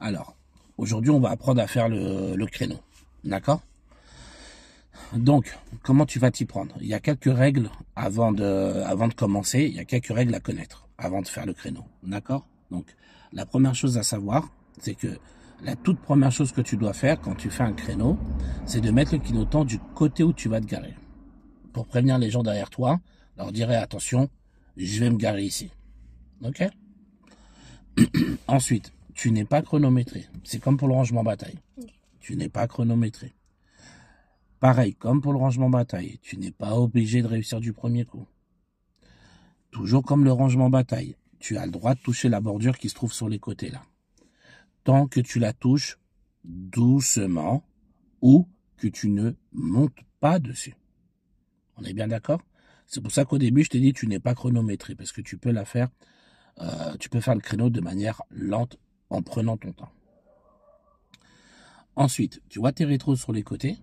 Alors, aujourd'hui, on va apprendre à faire le créneau. D'accord? Donc, comment tu vas t'y prendre? Il y a quelques règles avant de commencer. Il y a quelques règles à connaître avant de faire le créneau. D'accord? Donc, la première chose à savoir, c'est que la toute première chose que tu dois faire quand tu fais un créneau, c'est de mettre le clignotant du côté où tu vas te garer. Pour prévenir les gens derrière toi, leur dire attention, je vais me garer ici. Ok? Ensuite, tu n'es pas chronométré. C'est comme pour le rangement bataille. Tu n'es pas chronométré. Pareil, comme pour le rangement bataille, tu n'es pas obligé de réussir du premier coup. Toujours comme le rangement bataille, tu as le droit de toucher la bordure qui se trouve sur les côtés là. Tant que tu la touches doucement ou que tu ne montes pas dessus. On est bien d'accord? C'est pour ça qu'au début, je t'ai dit tu n'es pas chronométré parce que tu peux la faire, tu peux faire le créneau de manière lente en prenant ton temps. Ensuite, tu vois tes rétros sur les côtés?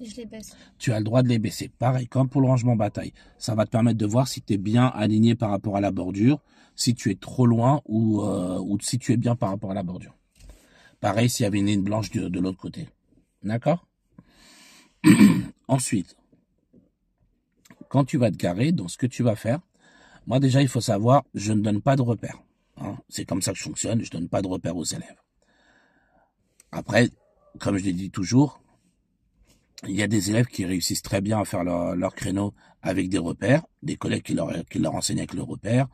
Je les baisse. Tu as le droit de les baisser. Pareil, comme pour le rangement bataille. Ça va te permettre de voir si tu es bien aligné par rapport à la bordure, si tu es trop loin ou si tu es bien par rapport à la bordure. Pareil s'il y avait une ligne blanche de l'autre côté. D'accord? Ensuite, quand tu vas te garer, donc ce que tu vas faire, moi déjà il faut savoir, je ne donne pas de repères. Hein. C'est comme ça que je fonctionne, je ne donne pas de repères aux élèves. Après, comme je l'ai dit toujours, il y a des élèves qui réussissent très bien à faire leur créneau avec des repères, des collègues qui leur enseignent avec le repère.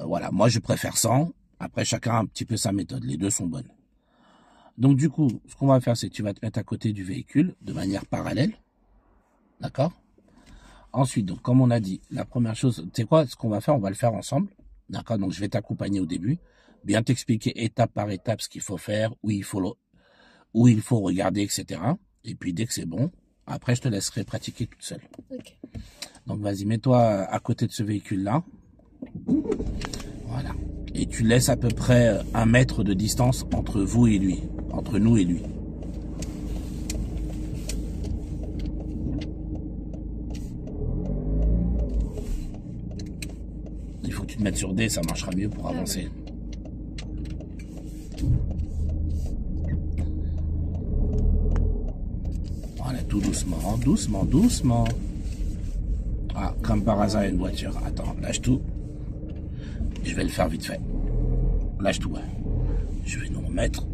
Voilà, moi je préfère sans. Après, chacun a un petit peu sa méthode. Les deux sont bonnes. Donc du coup, ce qu'on va faire, c'est que tu vas te mettre à côté du véhicule de manière parallèle. D'accord? Ensuite, donc comme on a dit, la première chose, tu sais quoi, ce qu'on va faire, on va le faire ensemble. D'accord? Donc je vais t'accompagner au début, bien t'expliquer étape par étape ce qu'il faut faire, où il faut regarder, etc. Et puis dès que c'est bon, après je te laisserai pratiquer toute seule. Okay. Donc vas-y, mets-toi à côté de ce véhicule-là. Voilà. Et tu laisses à peu près 1 mètre de distance entre vous et lui. Entre nous et lui. Il faut que tu te mettes sur D, ça marchera mieux pour avancer. Voilà, tout doucement, doucement, doucement. Ah, comme par hasard, une voiture. Attends, lâche tout. Je vais le faire vite fait. Lâche tout. Je vais nous remettre.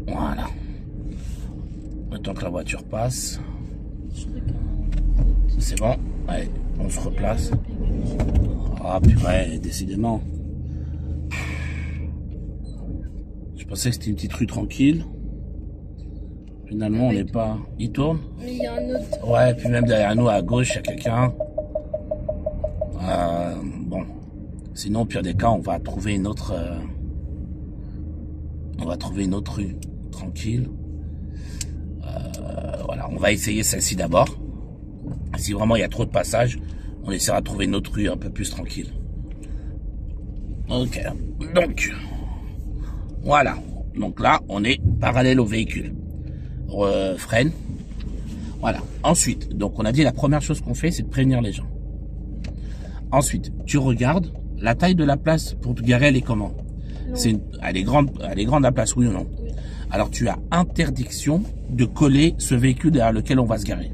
Voilà. Le temps que la voiture passe. C'est bon. Allez, on se replace. Ah, purée, décidément. Je pensais que c'était une petite rue tranquille. Finalement, on n'est pas... Il tourne? Mais il y a un autre. Ouais, puis même derrière nous, à gauche, il y a quelqu'un. Bon. Sinon, au pire des cas, on va trouver une autre... rue tranquille. Voilà, on va essayer celle-ci d'abord. Si vraiment il y a trop de passages, on essaiera de trouver une autre rue un peu plus tranquille. Ok. Donc, voilà. Donc là, on est parallèle au véhicule. Freine. Voilà. Ensuite, donc on a dit la première chose qu'on fait, c'est de prévenir les gens. Ensuite, tu regardes la taille de la place pour te garer, elle est comment? Elle est grande la place, oui ou non? Oui. Alors tu as interdiction de coller ce véhicule derrière lequel on va se garer.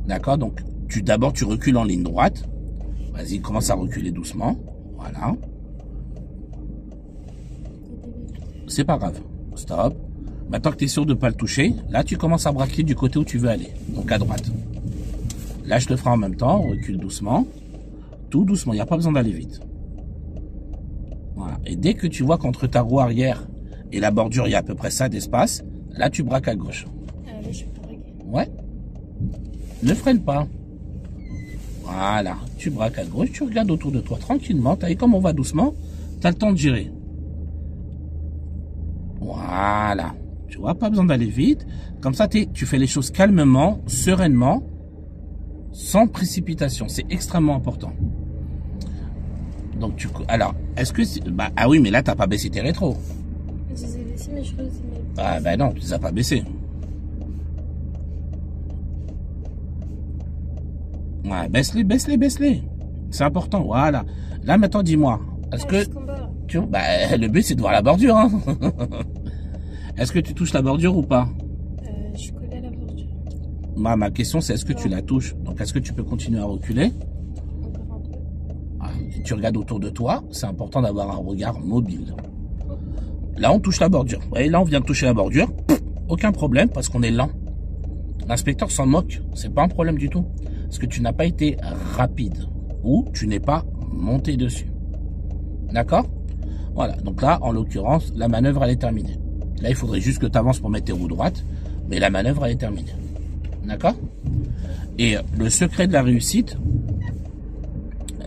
D'accord? Donc d'abord tu recules en ligne droite. Vas-y, commence à reculer doucement. Voilà. C'est pas grave. Stop. Maintenant que tu es sûr de ne pas le toucher, là tu commences à braquer du côté où tu veux aller. Donc à droite. Là je te ferai en même temps, on recule doucement. Tout doucement, il n'y a pas besoin d'aller vite. Voilà. Et dès que tu vois qu'entre ta roue arrière et la bordure, il y a à peu près ça d'espace, là tu braques à gauche. Là, je vais braquer. Ouais. Ne freine pas. Voilà. Tu braques à gauche, tu regardes autour de toi tranquillement. Et comme on va doucement, tu as le temps de gérer. Voilà. Tu vois, pas besoin d'aller vite. Comme ça, tu fais les choses calmement, sereinement, sans précipitation. C'est extrêmement important. Donc, alors, est-ce que... ah oui, mais là, t'as pas baissé tes rétros. Je les ai baissés, mais je crois que c'est... Ah ben non, tu les as pas baissés. Ouais, baisse-les. C'est important, voilà. Là, maintenant, dis-moi. Est-ce que bordure. Bah, le but, c'est de voir la bordure. Hein. Est-ce que tu touches la bordure ou pas? Je suis collée à la bordure. Ma question, c'est est-ce que tu la touches? Donc, est-ce que tu peux continuer à reculer? Encore un peu. Ah, tu regardes autour de toi. C'est important d'avoir un regard mobile. Là, on touche la bordure. Vous voyez, là, on vient de toucher la bordure. Aucun problème parce qu'on est lent. L'inspecteur s'en moque. C'est pas un problème du tout. Parce que tu n'as pas été rapide. Ou tu n'es pas monté dessus. D'accord? Voilà. Donc là, en l'occurrence, la manœuvre, elle est terminée. Là, il faudrait juste que tu avances pour mettre tes roues droites. Mais la manœuvre, elle est terminée. D'accord? Et le secret de la réussite,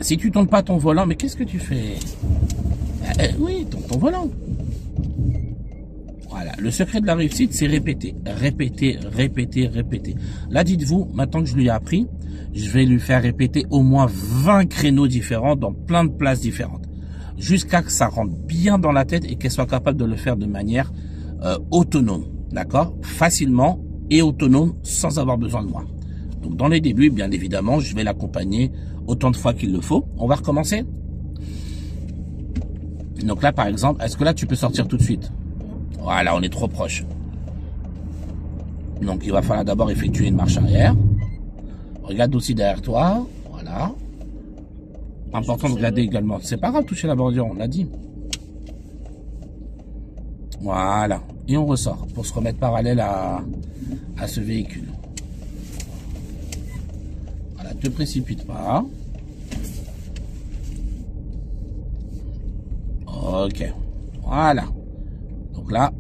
si tu tournes pas ton volant, mais qu'est-ce que tu fais? Oui, tourne ton volant. Voilà, le secret de la réussite, c'est répéter, répéter, répéter, répéter. Là, dites-vous, maintenant que je lui ai appris, je vais lui faire répéter au moins 20 créneaux différents dans plein de places différentes. Jusqu'à que ça rentre bien dans la tête et qu'elle soit capable de le faire de manière autonome, d'accord? Facilement et autonome sans avoir besoin de moi. Donc, dans les débuts, bien évidemment, je vais l'accompagner autant de fois qu'il le faut. On va recommencer? Donc là, par exemple, est-ce que là, tu peux sortir tout de suite? Voilà, on est trop proche. Donc, il va falloir d'abord effectuer une marche arrière. Regarde aussi derrière toi. Voilà. Important de regarder également. C'est pas grave, toucher la bordure, on l'a dit. Voilà. Et on ressort pour se remettre parallèle à ce véhicule. Voilà, te précipite pas. Ok. Voilà. Donc là,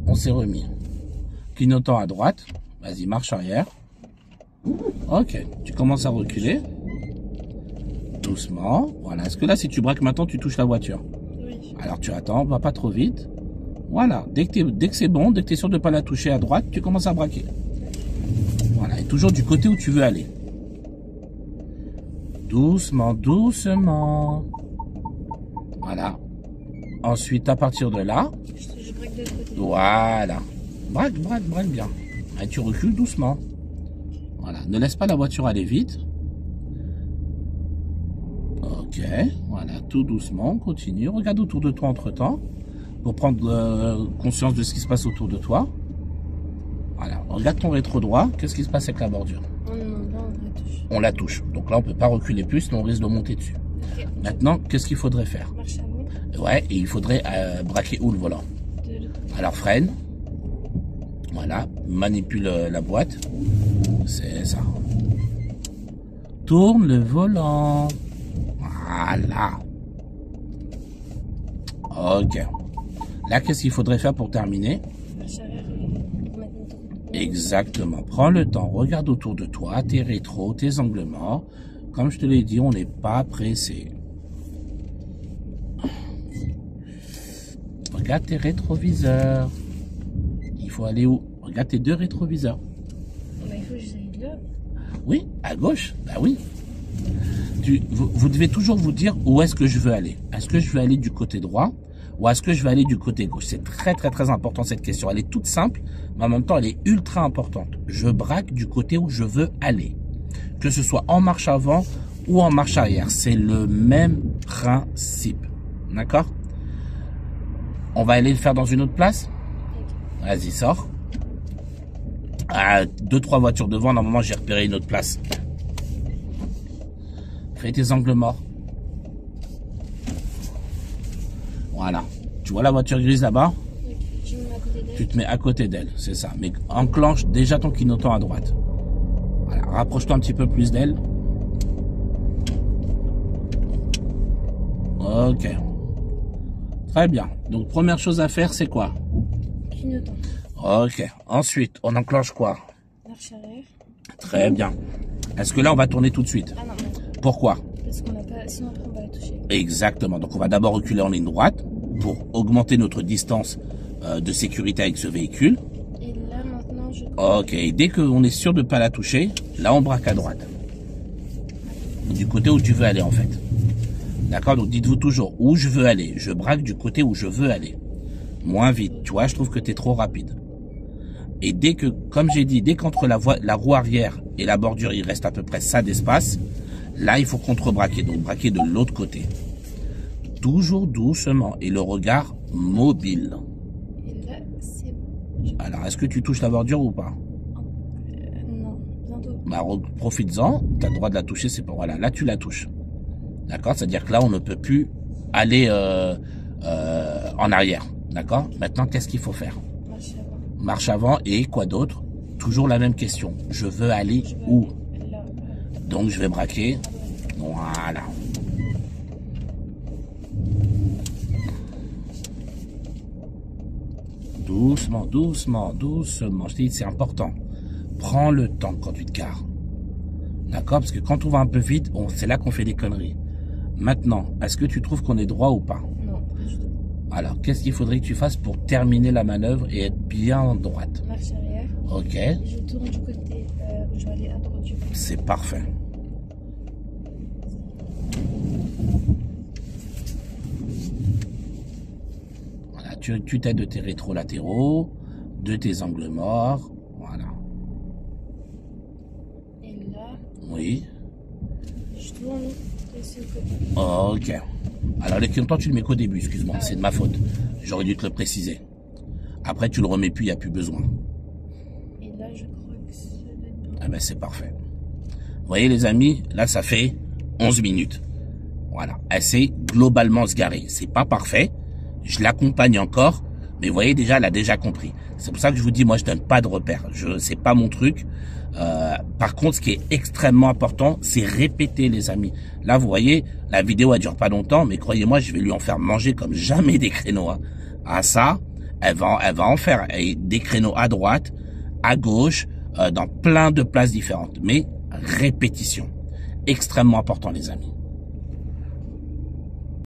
on s'est remis. Clignotant à droite. Vas-y, marche arrière. Ok. Tu commences à reculer. Doucement. Voilà. Est-ce que là, si tu braques maintenant, tu touches la voiture? Oui. Alors, tu attends. Va pas trop vite. Voilà. Dès que c'est bon, dès que tu es sûr de ne pas la toucher à droite, tu commences à braquer. Voilà. Et toujours du côté où tu veux aller. Doucement, doucement. Voilà. Ensuite, à partir de là, Je braque de l'autre côté. voilà. Braque, braque, braque bien. Et tu recules doucement. Voilà. Ne laisse pas la voiture aller vite. Ok. Voilà. Tout doucement. Continue. Regarde autour de toi entre-temps. Pour prendre conscience de ce qui se passe autour de toi. Voilà. Regarde ton rétro droit. Qu'est-ce qui se passe avec la bordure? Non, là, on la touche. On la touche. Donc là, on peut pas reculer plus, sinon on risque de monter dessus. Ok. Maintenant, qu'est-ce qu'il faudrait faire? Marche avant. Ouais, et il faudrait braquer où le volant? De l'autre côté. Alors freine. Voilà. Manipule la boîte. C'est ça. Tourne le volant. Voilà. Ok. Là, qu'est-ce qu'il faudrait faire pour terminer? Marche arrière et mettre notre roue. Exactement. Prends le temps. Regarde autour de toi, tes rétros, tes angles morts. Comme je te l'ai dit, on n'est pas pressé. Regarde tes rétroviseurs. Il faut aller où? Regarde tes deux rétroviseurs. Bah, il faut que j'aille là. Oui, à gauche. Bah oui. Vous devez toujours vous dire où est-ce que je veux aller. Est-ce que je veux aller du côté droit ou est-ce que je vais aller du côté gauche? C'est très très très important cette question. Elle est toute simple, mais en même temps elle est ultra importante. Je braque du côté où je veux aller. Que ce soit en marche avant ou en marche arrière. C'est le même principe. D'accord? On va aller le faire dans une autre place? Vas-y, sors. Ah, 2-3 voitures devant, normalement j'ai repéré une autre place. Fais tes angles morts. Voilà. Tu vois la voiture grise là-bas? Ok. Je me mets à côté d'elle. Tu te mets à côté d'elle, c'est ça. Mais enclenche déjà ton clignotant à droite. Voilà, rapproche-toi un petit peu plus d'elle. Ok. Très bien. Donc, première chose à faire, c'est quoi? Clignotant. Ok. Ensuite, on enclenche quoi? Marche arrière. Très bien. Est-ce que là, on va tourner tout de suite? Ah non, Pourquoi? parce qu'on n'a pas. Sinon après on va la toucher. Exactement. Donc, on va d'abord reculer en ligne droite pour augmenter notre distance de sécurité avec ce véhicule. Et là maintenant je. Ok. Dès qu'on est sûr de ne pas la toucher, là, on braque à droite. Du côté où tu veux aller, en fait. D'accord? Donc, dites-vous toujours où je veux aller. Je braque du côté où je veux aller. Moins vite. Tu vois, je trouve que tu es trop rapide. Et dès que, comme j'ai dit, dès qu'entre la roue arrière et la bordure, il reste à peu près ça d'espace, là, il faut contre-braquer. Donc, braquer de l'autre côté. Toujours doucement. Et le regard mobile. Et là, c'est bon. Alors, est-ce que tu touches la bordure ou pas? Non, bientôt. Bah, profites-en. Tu as le droit de la toucher. C'est pas... Voilà, là, tu la touches. D'accord? C'est-à-dire que là, on ne peut plus aller en arrière. D'accord? Maintenant, qu'est-ce qu'il faut faire? Marche avant. Marche avant et quoi d'autre? Toujours la même question. Je veux aller Je vais où? aller là. Donc, je vais braquer. À droite. Voilà. Doucement, doucement, doucement. Je te dis, c'est important. Prends le temps quand tu te gares. D'accord? Parce que quand on va un peu vite, c'est là qu'on fait des conneries. Maintenant, est-ce que tu trouves qu'on est droit ou pas? Non, pas du tout. Alors, qu'est-ce qu'il faudrait que tu fasses pour terminer la manœuvre et être bien en droite? Marche arrière. Ok, Je tourne du côté où je vais aller à droite du coup. c'est parfait. Voilà, tu t'aides de tes rétrolatéraux, de tes angles morts. Voilà. Et là, Oui. je tourne de ce côté. Ok. Alors, le clignotant, tu le mets qu'au début, excuse-moi, c'est de ma faute. J'aurais dû te le préciser. Après, tu le remets plus, il n'y a plus besoin. Et là, je crois que c'est dedans. Ah ben, c'est parfait. Vous voyez, les amis, là, ça fait 11 minutes. Voilà. Elle sait globalement se garer. C'est pas parfait. Je l'accompagne encore. Mais vous voyez, déjà, elle a déjà compris. C'est pour ça que je vous dis, moi, je donne pas de repères. C'est pas mon truc. Par contre, ce qui est extrêmement important, c'est répéter, les amis. Là, vous voyez, la vidéo, elle dure pas longtemps, mais croyez-moi, je vais lui en faire manger comme jamais des créneaux. Hein. À ça, elle va en faire des créneaux à droite, à gauche, dans plein de places différentes. Mais répétition. Extrêmement important, les amis.